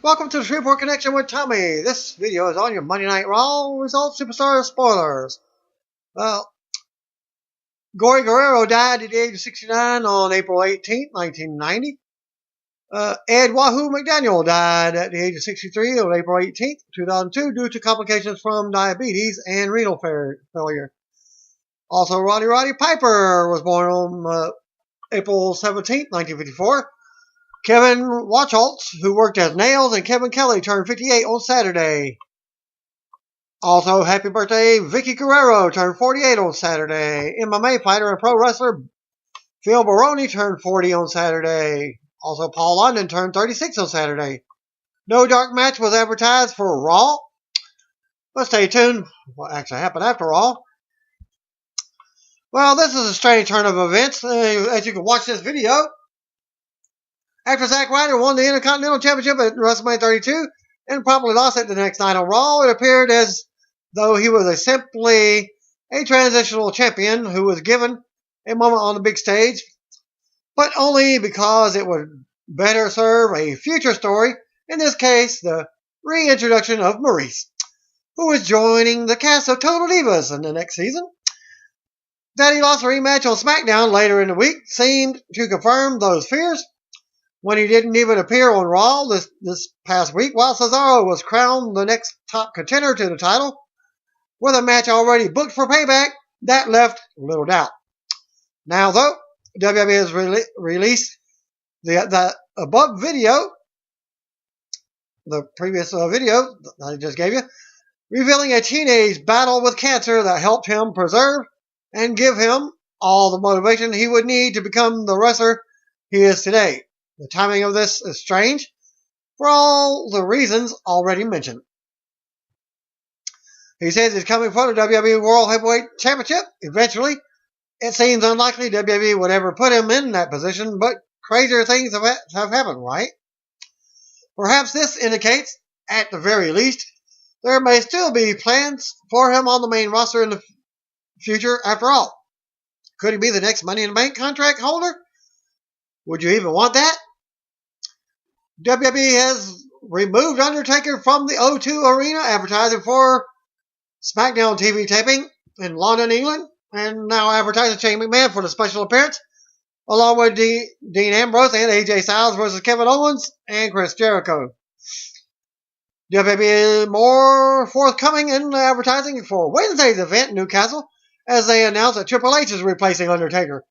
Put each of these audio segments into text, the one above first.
Welcome to the Shreveport Connection with Tommy. This video is on your Monday Night Raw results superstar spoilers. Well, Gory Guerrero died at the age of 69 on April 18, 1990. Ed Wahoo McDaniel died at the age of 63 on April 18, 2002 due to complications from diabetes and renal failure. Also, Roddy Piper was born on April 17, 1954. Kevin Wachholtz, who worked as Nails, and Kevin Kelly turned 58 on Saturday. Also, happy birthday, Vicky Guerrero turned 48 on Saturday. MMA fighter and pro wrestler Phil Baroni turned 40 on Saturday. Also, Paul London turned 36 on Saturday. No dark match was advertised for Raw. But stay tuned what actually happened after Raw. Well, this is a strange turn of events. As you can watch this video, after Zack Ryder won the Intercontinental Championship at WrestleMania 32 and promptly lost it the next night on Raw, it appeared as though he was simply a transitional champion who was given a moment on the big stage, but only because it would better serve a future story, in this case, the reintroduction of Maurice, who is joining the cast of Total Divas in the next season. That he lost a rematch on SmackDown later in the week seemed to confirm those fears, when he didn't even appear on Raw this past week, while Cesaro was crowned the next top contender to the title. With a match already booked for Payback, that left little doubt. Now, though, WWE has released the above video, the previous video that I just gave you, revealing a teenage battle with cancer that helped him preserve and give him all the motivation he would need to become the wrestler he is today. The timing of this is strange for all the reasons already mentioned. He says he's coming for the WWE World Heavyweight Championship eventually. It seems unlikely WWE would ever put him in that position, but crazier things have happened, right? Perhaps this indicates, at the very least, there may still be plans for him on the main roster in the future after all. Could he be the next Money in the Bank contract holder? Would you even want that? WWE has removed Undertaker from the O2 Arena advertising for SmackDown TV taping in London, England, and now advertising Shane McMahon for the special appearance, along with Dean Ambrose and AJ Styles versus Kevin Owens and Chris Jericho. WWE is more forthcoming in advertising for Wednesday's event in Newcastle, as they announced that Triple H is replacing Undertaker.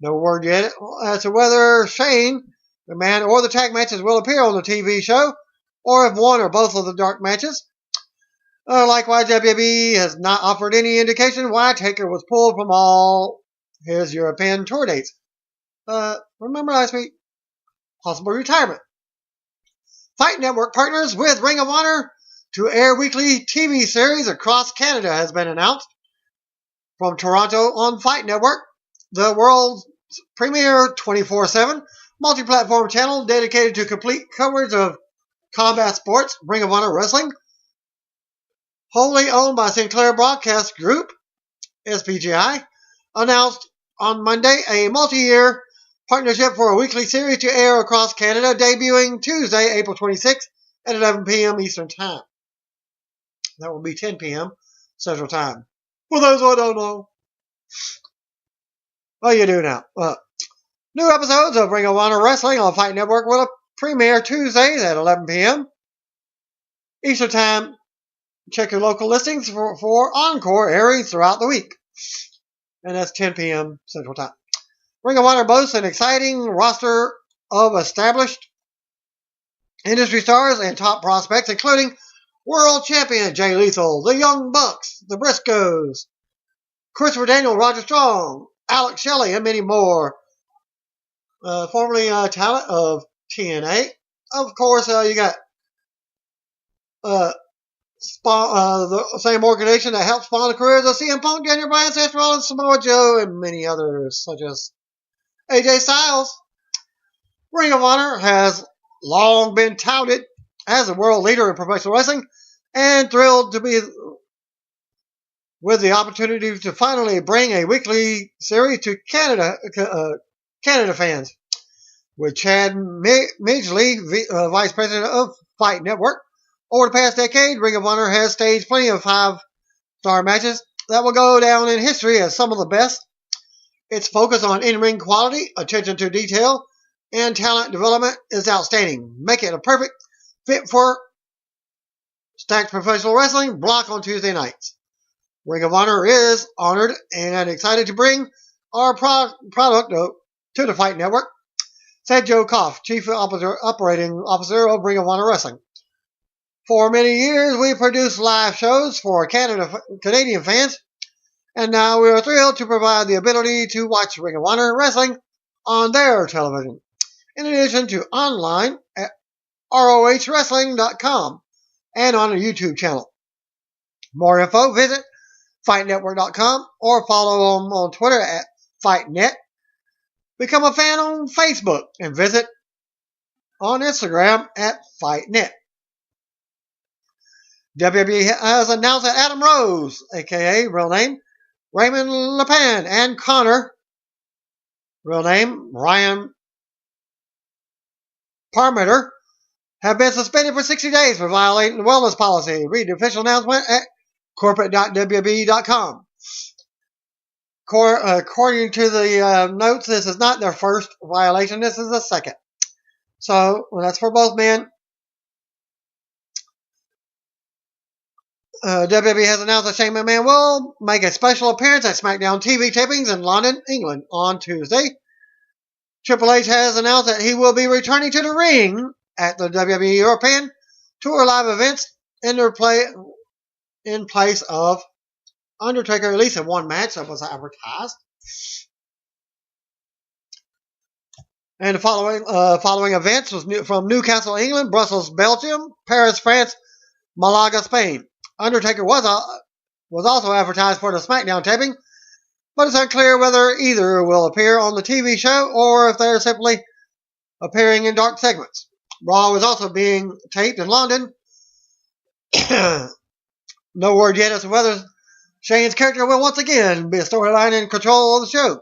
No word yet as to whether Shane McMahon or the tag matches will appear on the TV show, or if one or both of the dark matches. Likewise, WWE has not offered any indication why Taker was pulled from all his European tour dates. Remember last week? Possible retirement. Fight Network partners with Ring of Honor to air weekly TV series across Canada has been announced. From Toronto on Fight Network, the world's premier 24/7 multi-platform channel dedicated to complete coverage of combat sports, Ring of Honor Wrestling, wholly owned by Sinclair Broadcast Group, SPGI, announced on Monday a multi-year partnership for a weekly series to air across Canada, debuting Tuesday, April 26th at 11 p.m. Eastern Time. That will be 10 p.m. Central Time. For those who don't know. Well, you do now. New episodes of Ring of Honor Wrestling on Fight Network will premiere Tuesdays at 11 p.m. Eastern Time. Check your local listings for encore airings throughout the week. And that's 10 p.m. Central Time. Ring of Honor boasts an exciting roster of established industry stars and top prospects, including World Champion Jay Lethal, the Young Bucks, the Briscoes, Christopher Daniel, Roger Strong, Alex Shelley, and many more. Formerly talent of TNA. Of course, you got the same organization that helped spawn the careers of CM Punk, Daniel Bryan, Seth Rollins, Samoa Joe, and many others, such as AJ Styles. Ring of Honor has long been touted as a world leader in professional wrestling, and thrilled to be with the opportunity to finally bring a weekly series to Canada fans, with Chad Midgley, Vice President of Fight Network. Over the past decade, Ring of Honor has staged plenty of 5-star matches that will go down in history as some of the best. Its focus on in-ring quality, attention to detail, and talent development is outstanding, making it a perfect fit for Stacked Professional Wrestling block on Tuesday nights. Ring of Honor is honored and excited to bring our product to the Fight Network, said Joe Koff, Chief Operating Officer of Ring of Honor Wrestling. For many years, we produced live shows for Canadian fans, and now we are thrilled to provide the ability to watch Ring of Honor Wrestling on their television, in addition to online at rohwrestling.com and on a YouTube channel. More info, visit fightnetwork.com or follow them on Twitter at FightNet. Become a fan on Facebook and visit on Instagram at FightNet. WWE has announced that Adam Rose, aka real name Raymond LePan, and Connor, real name Ryan Parmeter, have been suspended for 60 days for violating the wellness policy. Read the official announcement at corporate.wwe.com. According to the notes, this is not their first violation. This is the second. So that's for both men. WWE has announced that Shane McMahon will make a special appearance at SmackDown TV tapings in London, England on Tuesday. Triple H has announced that he will be returning to the ring at the WWE European Tour live events in place of Undertaker, at least in one match that was advertised. And the following events was from Newcastle, England, Brussels, Belgium, Paris, France, Malaga, Spain. Undertaker was also advertised for the SmackDown taping, but it's unclear whether either will appear on the TV show or if they're simply appearing in dark segments. Raw is also being taped in London. No word yet as to whether Shane's character will once again be a storyline in control of the show.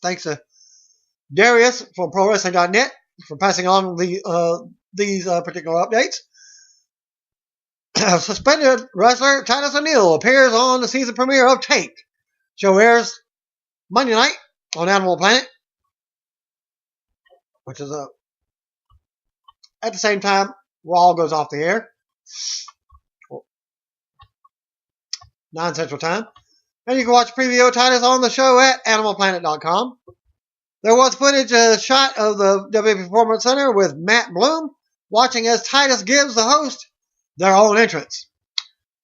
Thanks to Darius from ProWrestling.net for passing on these particular updates. Suspended wrestler Titus O'Neil appears on the season premiere of Taped. Show airs Monday night on Animal Planet, which is at the same time Raw goes off the air, 9 Central Time. And you can watch preview of Titus on the show at animalplanet.com. There was footage shot of the WWE Performance Center with Matt Bloom watching as Titus gives the host their own entrance.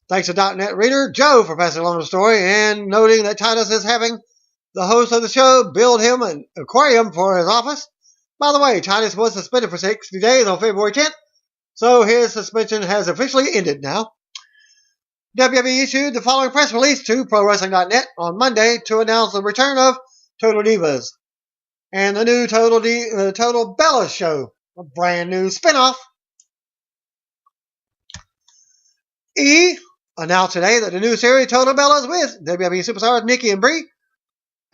Thanks to .NET reader Joe for passing along the story and noting that Titus is having the host of the show build him an aquarium for his office. By the way, Titus was suspended for 60 days on February 10th, so his suspension has officially ended now. WWE issued the following press release to ProWrestling.net on Monday to announce the return of Total Divas and the new Total Bella show, a brand new spinoff. E! announced today that the new series Total Bellas with WWE superstars Nikki and Brie,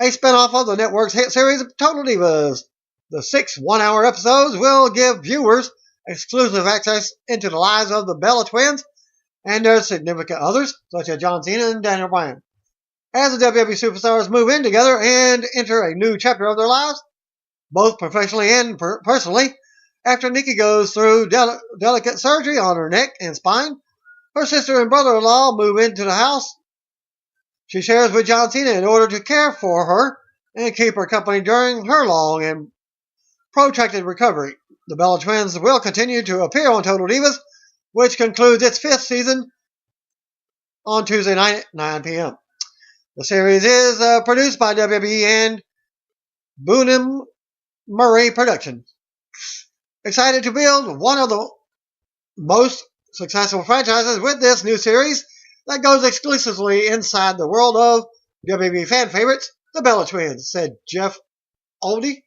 a spinoff of the network's hit series Total Divas. The 6 one-hour episodes will give viewers exclusive access into the lives of the Bella twins and their significant others, such as John Cena and Daniel Bryan. As the WWE superstars move in together and enter a new chapter of their lives, both professionally and personally, after Nikki goes through delicate surgery on her neck and spine, her sister and brother-in-law move into the house she shares with John Cena in order to care for her and keep her company during her long and protracted recovery. The Bella Twins will continue to appear on Total Divas, which concludes its 5th season on Tuesday night at 9 p.m. The series is produced by WWE and Boonem Murray Productions. Excited to build one of the most successful franchises with this new series that goes exclusively inside the world of WWE fan favorites, the Bella Twins, said Jeff Oldie,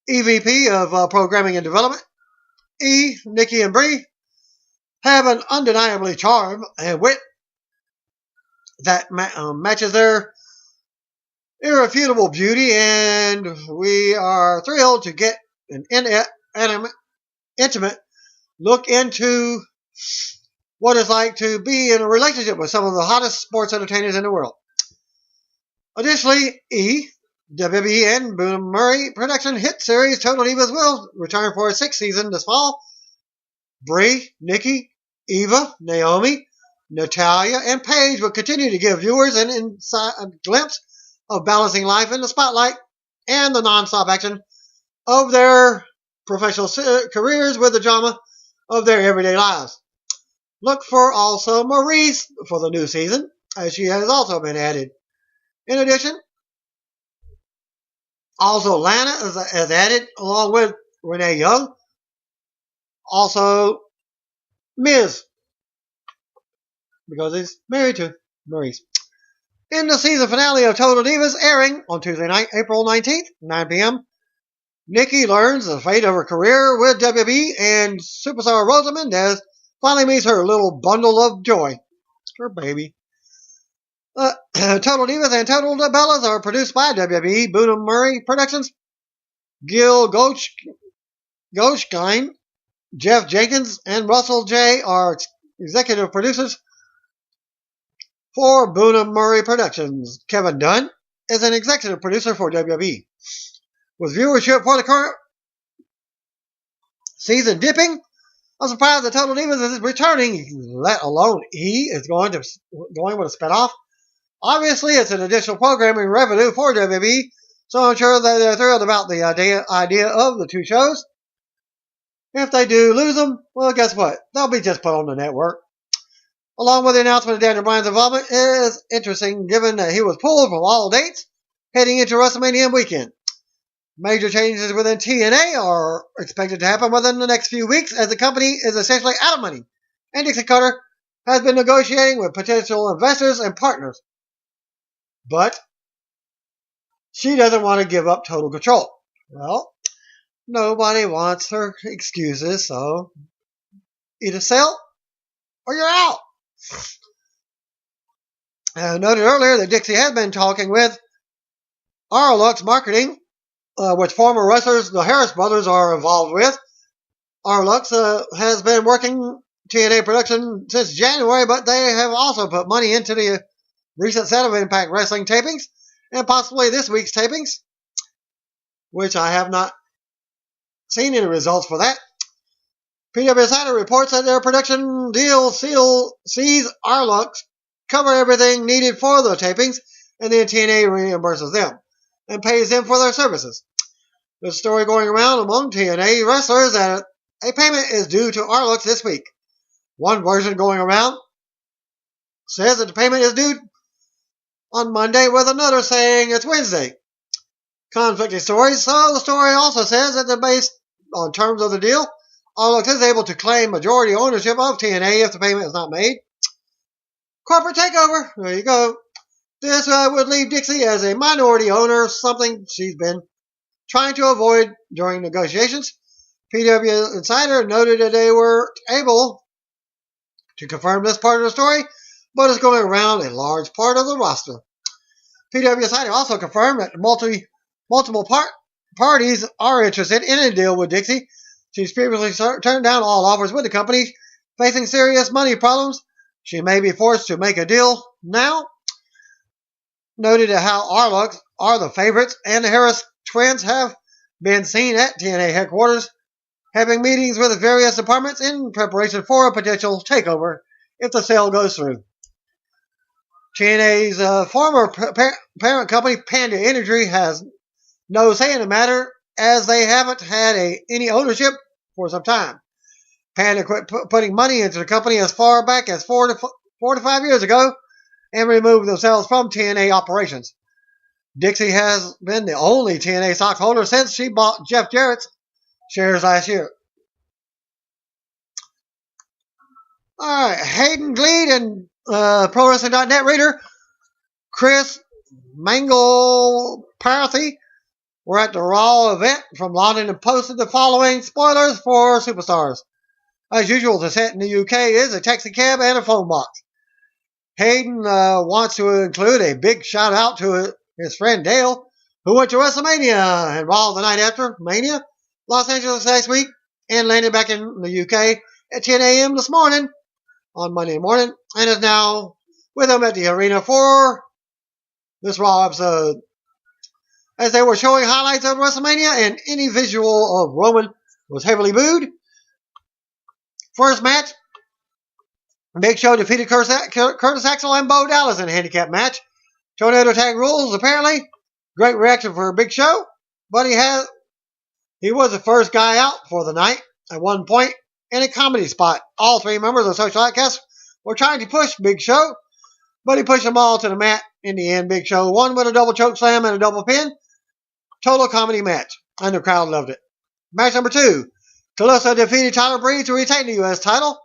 EVP of Programming and Development. Nikki and Brie have an undeniably charm and wit that matches their irrefutable beauty, and we are thrilled to get an intimate look into what it's like to be in a relationship with some of the hottest sports entertainers in the world. Additionally, WWE and Boone Murray production hit series Total Divas will return for a 6th season this fall. Brie, Nikki, Eva, Naomi, Natalia, and Paige will continue to give viewers a glimpse of balancing life in the spotlight and the non-stop action of their professional careers with the drama of their everyday lives. Look for also Maurice for the new season, as she has also been added. In addition, also Lana is added along with Renee Young. Also Miz, because he's married to Maurice. In the season finale of Total Divas airing on Tuesday night, April 19th, 9 p.m., Nikki learns the fate of her career with WWE, and superstar Rosa Mendez finally meets her little bundle of joy, her baby. Total Divas and Total Bellas are produced by WWE, Boone Murray Productions, Gil Goldstein, Jeff Jenkins, and Russell J. are executive producers for Boone Murray Productions. Kevin Dunn is an executive producer for WWE. With viewership for the current season dipping, I'm surprised that Total Divas is returning, let alone E is going with a spinoff. Obviously, it's an additional programming revenue for WWE, so I'm sure that they're thrilled about the idea of the two shows. If they do lose them, well, guess what? They'll be just put on the network. Along with the announcement of Daniel Bryan's involvement is interesting, given that he was pulled from all dates heading into WrestleMania weekend. Major changes within TNA are expected to happen within the next few weeks, as the company is essentially out of money, and Dixie Carter has been negotiating with potential investors and partners. But she doesn't want to give up total control. Well, nobody wants her excuses, so either sell or you're out. Noted earlier that Dixie has been talking with Arlux Marketing, which former wrestlers the Harris brothers are involved with. Arlux has been working TNA production since January, but they have also put money into the recent set of Impact Wrestling tapings and possibly this week's tapings, which I have not seen any results for that. PW Insider reports that their production deal sees Arlux cover everything needed for the tapings, and then TNA reimburses them and pays them for their services. The story going around among TNA wrestlers that a payment is due to Arlux this week. One version going around says that the payment is due on Monday, with another saying it's Wednesday. Conflicting stories. So the story also says that based on terms of the deal, Arlux is able to claim majority ownership of TNA if the payment is not made. Corporate takeover. There you go. This would leave Dixie as a minority owner, something she's been trying to avoid during negotiations. PW Insider noted that they were able to confirm this part of the story, but it's going around a large part of the roster. PW Insider also confirmed that multiple parties are interested in a deal with Dixie. She's previously turned down all offers with the company, facing serious money problems. She may be forced to make a deal now. Noted how Arlux are the favorites, and the Harris twins have been seen at TNA headquarters, having meetings with various departments in preparation for a potential takeover if the sale goes through. TNA's former parent company, Panda Energy, has no say in the matter, as they haven't had any ownership for some time. Panda quit putting money into the company as far back as 4 to 5 years ago and removed themselves from TNA operations. Dixie has been the only TNA stockholder since she bought Jeff Jarrett's shares last year. Alright, Hayden Gleed and ProWrestling.net reader Chris Mangalparathy were at the Raw event from London and posted the following spoilers for Superstars. As usual, the set in the UK is a taxi cab and a phone box. Hayden wants to include a big shout out to his friend Dale, who went to WrestleMania and Raw the night after Mania, Los Angeles last week. and landed back in the UK at 10 a.m. this morning on Monday morning, and is now with them at the arena for this Raw episode. As they were showing highlights of WrestleMania, and any visual of Roman was heavily booed. First match, Big Show defeated Curtis Axel and Bo Dallas in a handicap match. Tornado tag rules, apparently. Great reaction for Big Show, but he was the first guy out for the night at one point in a comedy spot. All three members of Social Outcasts were trying to push Big Show, but he pushed them all to the mat. In the end, Big Show won with a double choke slam and a double pin. Total comedy match, and the crowd loved it. Match number 2. Kalisto defeated Tyler Breeze to retain the U.S. title.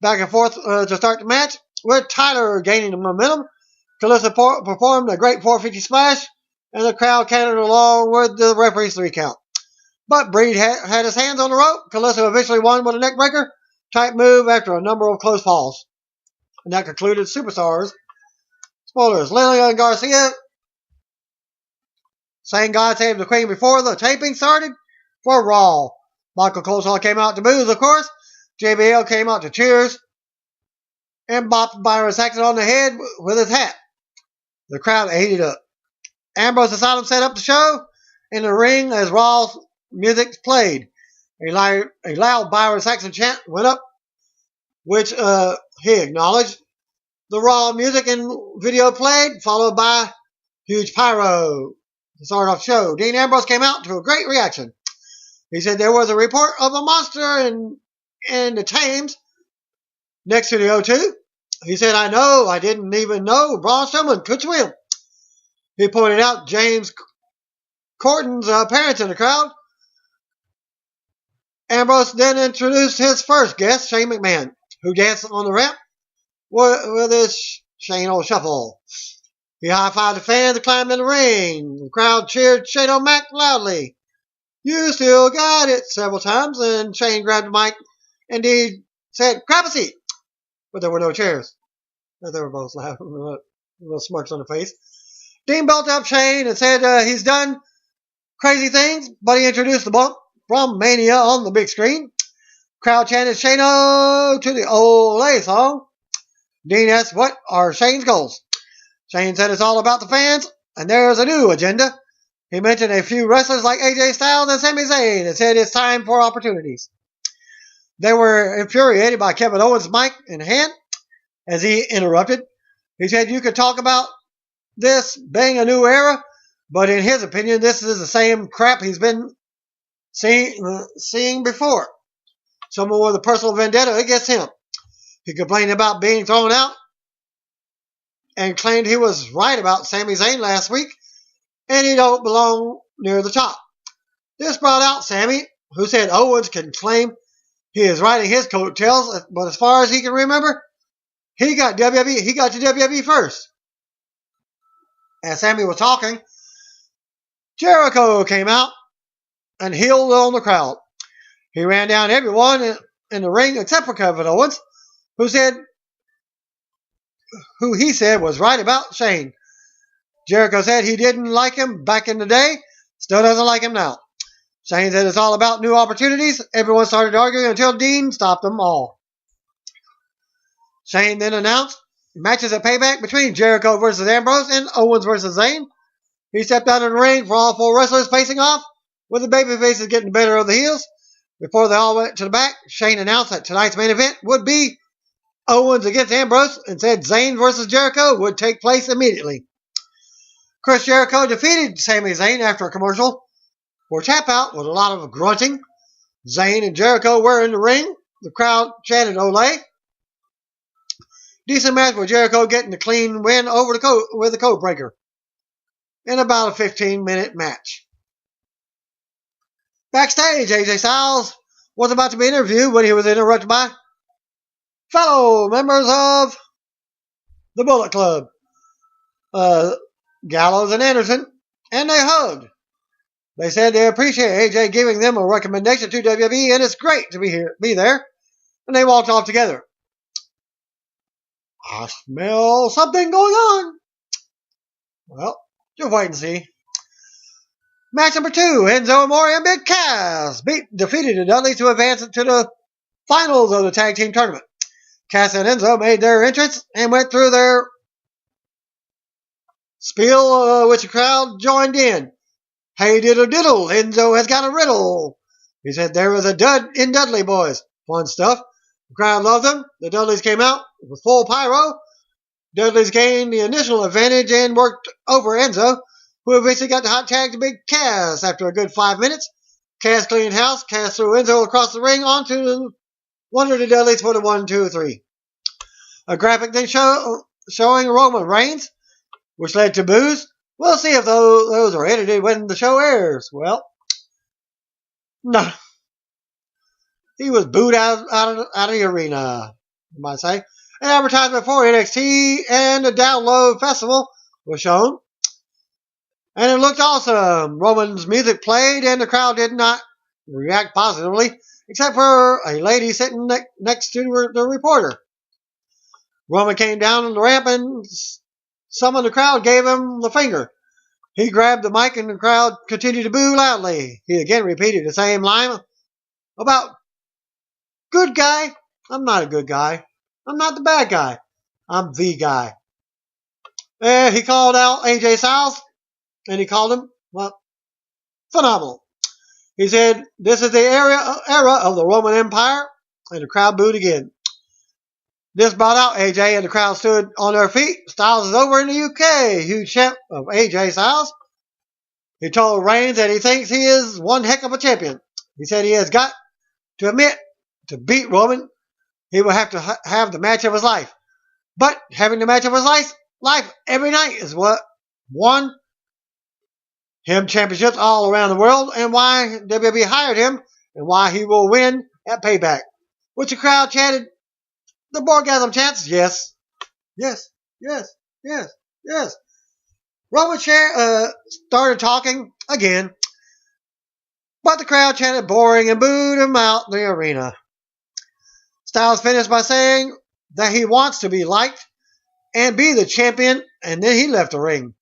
Back and forth to start the match, with Tyler gaining the momentum. Kalisto performed a great 450 splash, and the crowd counted along with the referee's 3 count. But Breed had his hands on the rope. Kalisto eventually won with a neckbreaker type move after a number of close falls. And that concluded Superstars. Spoilers. Lillian Garcia saying God Save the Queen before the taping started for Raw. Michael Coleslaw came out to boos, of course. JBL came out to cheers and bopped Byron Saxton on the head with his hat. The crowd ate it up. Ambrose Asylum set up the show in the ring as Raw's music played. A loud Byron Saxton chant went up, which he acknowledged. The Raw music and video played, followed by huge pyro to start off the show. Dean Ambrose came out to a great reaction. He said there was a report of a monster in the Thames next to the O2. He said, I didn't even know Braun Strowman could swim. He pointed out James Corden's appearance in the crowd. Ambrose then introduced his first guest, Shane McMahon, who danced on the ramp with his Shane old shuffle. He high-fived the fans and climbed in the ring. The crowd cheered Shane O'Mac loudly. You still got it, several times, and Shane grabbed the mic and he said, grab a seat. But there were no chairs. They were both laughing, little smirks on their face. Dean belted up Shane and said he's done crazy things, but he introduced the bump from Mania on the big screen. Crowd chanted Shane-O to the Olay song. Dean asked, what are Shane's goals? Shane said it's all about the fans, and there's a new agenda. He mentioned a few wrestlers like AJ Styles and Sami Zayn and said it's time for opportunities. They were infuriated by Kevin Owens' mic in hand as he interrupted. He said you could talk about this being a new era, but in his opinion, this is the same crap he's been seeing before. Someone with a personal vendetta against him. He complained about being thrown out and claimed he was right about Sami Zayn last week, and he don't belong near the top. This brought out Sami, who said Owens can claim he is riding his coattails, but as far as he can remember, he got to WWE first. As Sami was talking, Jericho came out and heeled on the crowd. He ran down everyone in the ring except for Kevin Owens, who he said was right about Shane. Jericho said he didn't like him back in the day, still doesn't like him now. Shane said it's all about new opportunities. Everyone started arguing until Dean stopped them all. Shane then announced matches at Payback between Jericho versus Ambrose and Owens versus Zayn. He stepped out in the ring for all 4 wrestlers facing off, with the babyfaces getting the better of the heels. Before they all went to the back, Shane announced that tonight's main event would be Owens against Ambrose and said Zayn versus Jericho would take place immediately. Chris Jericho defeated Sami Zayn after a commercial for a tap out with a lot of grunting. Zayn and Jericho were in the ring. The crowd chanted Olay. Decent match with Jericho getting the clean win over with the code breaker in about a 15-minute match. Backstage, AJ Styles was about to be interviewed when he was interrupted by fellow members of the Bullet Club, Gallows and Anderson, and they hugged. They said they appreciate AJ giving them a recommendation to WWE, and it's great to be there. And they walked off together. I smell something going on. Well, just wait and see. Match number 2, Enzo Amore and Big Cass defeated the Dudleys to advance to the finals of the tag team tournament. Cass and Enzo made their entrance and went through their spiel, which the crowd joined in. Hey diddle diddle, Enzo has got a riddle. He said there was a dud in Dudley boys. Fun stuff. The crowd loved them. The Dudleys came out with full pyro. Dudleys gained the initial advantage and worked over Enzo, who eventually got the hot tag to Big Cass. After a good 5 minutes, Cass cleaned house. Cass threw Enzo across the ring onto one of the Dudleys for the 1, 2, 3. A graphic then showing Roman Reigns, which led to boos. We'll see if those are edited when the show airs. Well, no. He was booed out of the arena, you might say. An advertisement for NXT and the Download Festival was shown. And it looked awesome. Roman's music played and the crowd did not react positively, except for a lady sitting next to the reporter. Roman came down on the ramp and some of the crowd gave him the finger. He grabbed the mic and the crowd continued to boo loudly. He again repeated the same line about good guy. I'm not a good guy. I'm not the bad guy. I'm the guy. And he called out AJ Styles and he called him, well, phenomenal. He said, this is the era of the Roman Empire, and the crowd booed again. This brought out AJ and the crowd stood on their feet. Styles is over in the UK. Huge champ of AJ Styles. He told Reigns that he thinks he is one heck of a champion. He said he has got to admit, to beat Roman, he will have to have the match of his life. But having the match of his life every night is what won him championships all around the world and why WWE hired him and why he will win at Payback. Which the crowd chanted the Borgasm chants, yes, yes, yes, yes, yes. Roman started talking again, but the crowd chanted boring and booed him out the arena. Styles finished by saying that he wants to be liked and be the champion, and then he left the ring.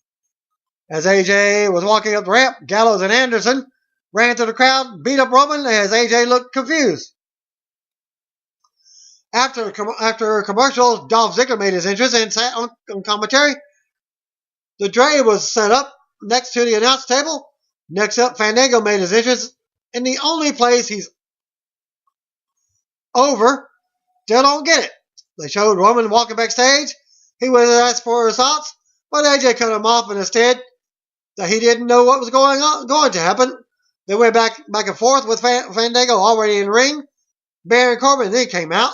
As AJ was walking up the ramp, Gallows and Anderson ran to the crowd, beat up Roman as AJ looked confused. After commercials, Dolph Ziggler made his entrance and sat on commentary. The tray was set up next to the announce table. Next up, Fandango made his entrance in the only place he's over. Still don't get it. They showed Roman walking backstage. He was asked for his thoughts, but AJ cut him off and instead that he didn't know what was going to happen. They went back and forth with Fandango already in the ring. Baron Corbin then came out.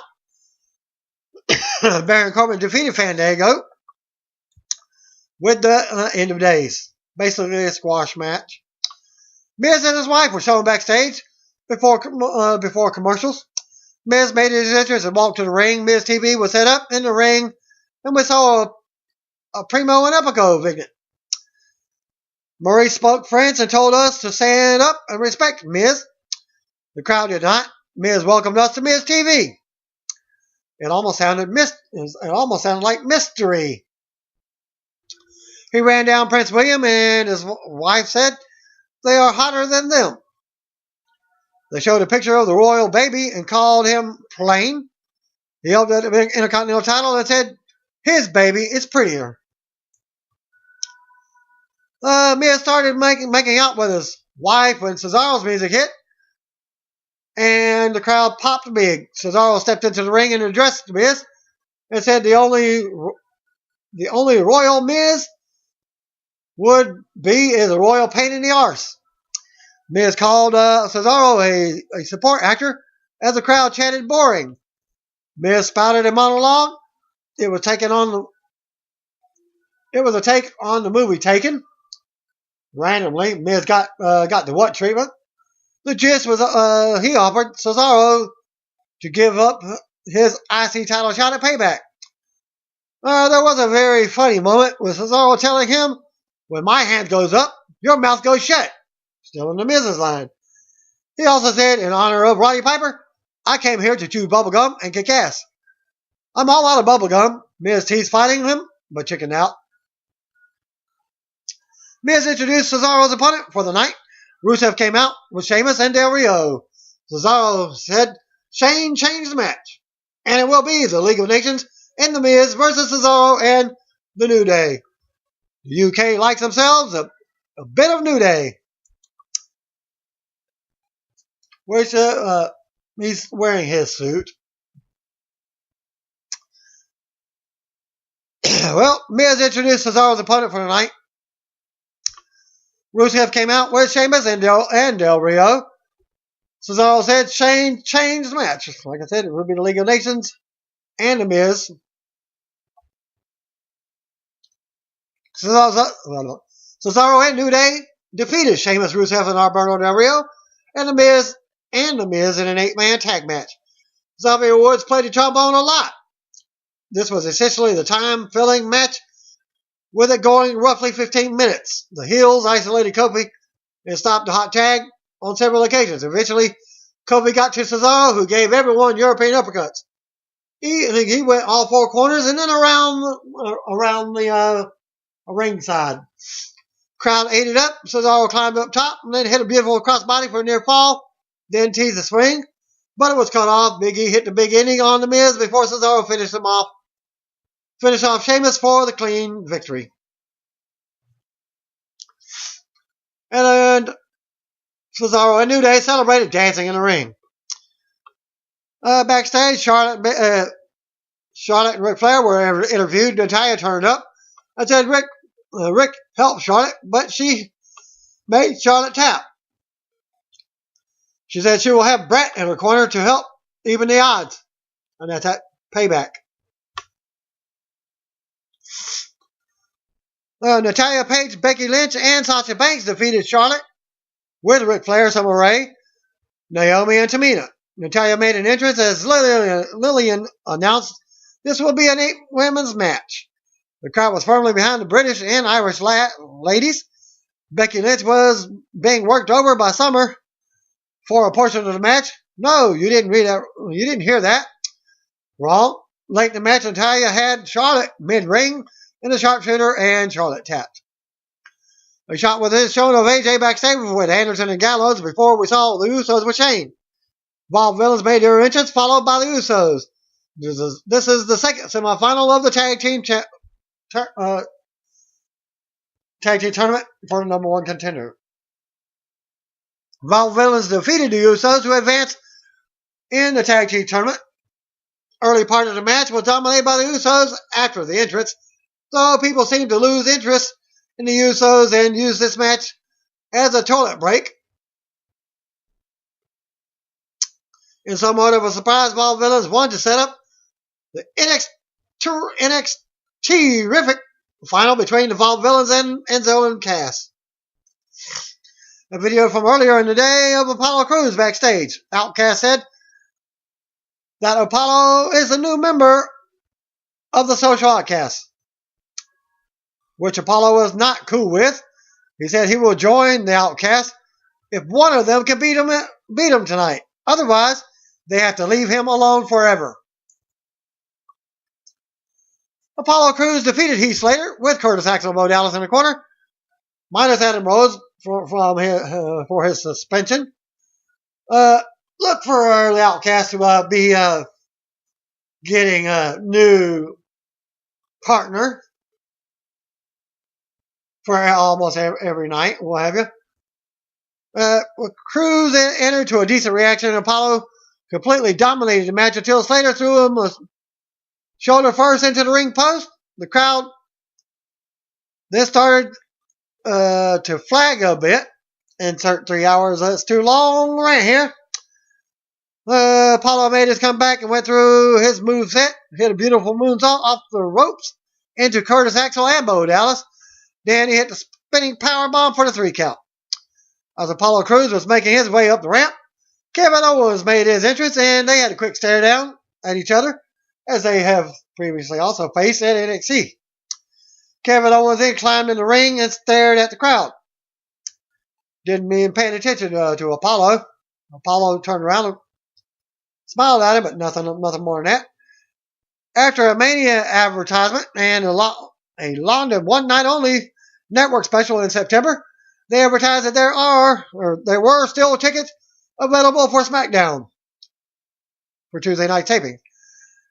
Baron Corbin defeated Fandango with the end of days. Basically a squash match. Miz and his wife were shown backstage before commercials. Miz made his entrance and walked to the ring. Miz TV was set up in the ring, and we saw a Primo and Epico vignette. Maurice spoke French and told us to stand up and respect Miz. The crowd did not. Miz welcomed us to Miz TV. It almost sounded like mystery. He ran down Prince William and his wife said they are hotter than them. They showed a picture of the royal baby and called him plain. He held the Intercontinental title and said his baby is prettier. Miz started making out with his wife when Cesaro's music hit. And the crowd popped big. Cesaro stepped into the ring and addressed Miz and said the only royal Miz would be is a royal pain in the arse. Miz called Cesaro a support actor as the crowd chanted boring. Miz spouted a monologue. It was a take on the movie Taken. Randomly, Miz got the what treatment. The gist was he offered Cesaro to give up his IC title shot at Payback. There was a very funny moment with Cesaro telling him, when my hand goes up, your mouth goes shut. Still in the Miz's line. He also said, in honor of Roddy Piper, I came here to chew bubblegum and kick ass. I'm all out of bubblegum. Miz teased fighting him, but chickened out. Miz introduced Cesaro's opponent for the night Rusev came out with Sheamus and Del Rio. Cesaro said Shane changed the match, and it will be the League of Nations and The Miz versus Cesaro and the New Day. The UK likes themselves a bit of New Day. Which he's wearing his suit. Well, Miz introduced Cesaro's opponent for tonight. Rusev came out with Sheamus and Del Rio. Cesaro said Shane changed the match. Like I said, it would be the League of Nations and The Miz. Cesaro and New Day defeated Sheamus, Rusev, and Alberto Del Rio and The Miz in an 8-man tag match. Xavier Woods played the trombone a lot. This was essentially the time-filling match, with it going roughly 15 minutes. The heels isolated Kofi and stopped the hot tag on several occasions. Eventually, Kofi got to Cesaro, who gave everyone European uppercuts. He went all 4 corners and then around the ringside. Crowd ate it up. Cesaro climbed up top and then hit a beautiful crossbody for a near fall. Then teased the swing, but it was cut off. Big E hit the big ending on The Miz before Cesaro finished off Sheamus for the clean victory. And Cesaro and New Day celebrated dancing in the ring. Backstage, Charlotte and Ric Flair were interviewed. Natalya turned up and said Rick helped Charlotte, but she made Charlotte tap. She said she will have Brett in her corner to help even the odds. And that's that payback. Natalya, Paige, Becky Lynch, and Sasha Banks defeated Charlotte with Ric Flair, Summer Rae, Naomi, and Tamina. Natalya made an entrance as Lillian announced this will be an 8-women's match. The crowd was firmly behind the British and Irish ladies. Becky Lynch was being worked over by Summer for a portion of the match. No, you didn't read that. You didn't hear that. Wrong. Late in the match, Natalya had Charlotte mid-ring in the sharpshooter, and Charlotte tapped. A shot was then shown of AJ backstage with Anderson and Gallows before we saw the Usos with Shane. Bob Villains made their entrance, followed by the Usos. This is the second semifinal of the tag team tournament for the number 1 contender. Val Villains defeated the Usos, who advanced in the tag team tournament. Early part of the match was dominated by the Usos after the entrance, so people seemed to lose interest in the Usos and use this match as a toilet break. In somewhat of a surprise, Val Villains wanted to set up the NXT-rific final between the Val Villains and Enzo and Cass. A video from earlier in the day of Apollo Crews backstage. Outcast said that Apollo is a new member of the Social Outcasts, which Apollo was not cool with. He said he will join the Outcasts if one of them can beat him tonight. Otherwise, they have to leave him alone forever. Apollo Crews defeated Heath Slater with Curtis Axel and Bo Dallas in the corner, minus Adam Rose for his suspension. Look for the Outcast to be getting a new partner for almost every night, what have you. Crews entered to a decent reaction, and Apollo completely dominated the match until Slater threw him a shoulder first into the ring post. The crowd then started to flag a bit. Insert 3 hours. That's too long right here. Apollo made his comeback and went through his moveset. Hit a beautiful moonsault off the ropes into Curtis Axel and Bo Dallas. Then he hit the spinning powerbomb for the 3 count. As Apollo Crews was making his way up the ramp, Kevin Owens made his entrance, and they had a quick stare down at each other, as they have previously also faced at NXT. Kevin Owens then climbed in the ring and stared at the crowd. Didn't mean paying attention to Apollo. Apollo turned around and smiled at him, but nothing more than that. After a Mania advertisement and a London one-night only network special in September, They advertised that there were still tickets available for SmackDown for Tuesday night taping.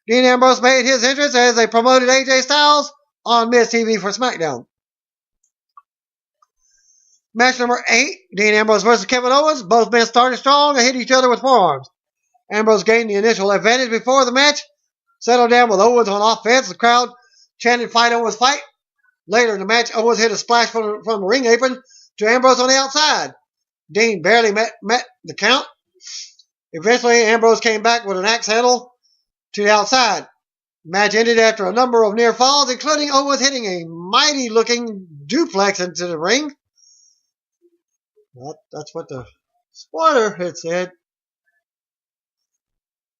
Dean Ambrose made his entrance as they promoted AJ Styles on Miz TV for SmackDown. Match number 8, Dean Ambrose versus Kevin Owens. Both men started strong and hit each other with forearms. Ambrose gained the initial advantage before the match, settled down with Owens on offense. The crowd chanted "Fight Owens, fight." Later in the match, Owens hit a splash from the ring apron to Ambrose on the outside. Dean barely met the count. Eventually, Ambrose came back with an axe handle to the outside. The match ended after a number of near falls, including Owens hitting a mighty-looking duplex into the ring. Well, that's what the spoiler had said.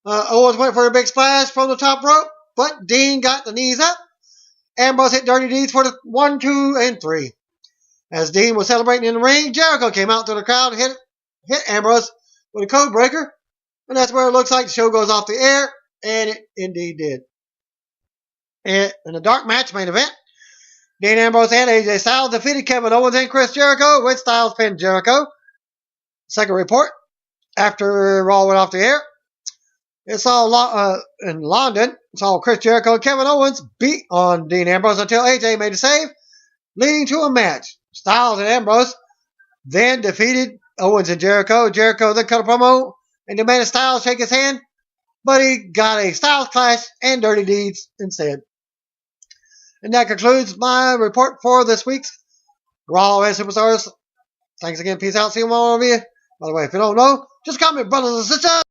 Owens went for a big splash from the top rope, but Dean got the knees up. Ambrose hit dirty deeds for the 1, 2, and 3. As Dean was celebrating in the ring, Jericho came out to the crowd and hit Ambrose with a code breaker. And that's where it looks like the show goes off the air, and it indeed did. And in a dark match main event, Dean Ambrose and AJ Styles defeated Kevin Owens and Chris Jericho, with Styles pinned Jericho. Second report, after Raw went off the air, it saw in London, it saw Chris Jericho and Kevin Owens beat on Dean Ambrose until AJ made a save, leading to a match. Styles and Ambrose then defeated Owens and Jericho. Jericho then cut a promo and demanded Styles shake his hand, but he got a Styles clash and dirty deeds instead. And that concludes my report for this week's Raw and Superstars. Thanks again. Peace out. See you all of you. By the way, if you don't know, just comment, brothers and sisters.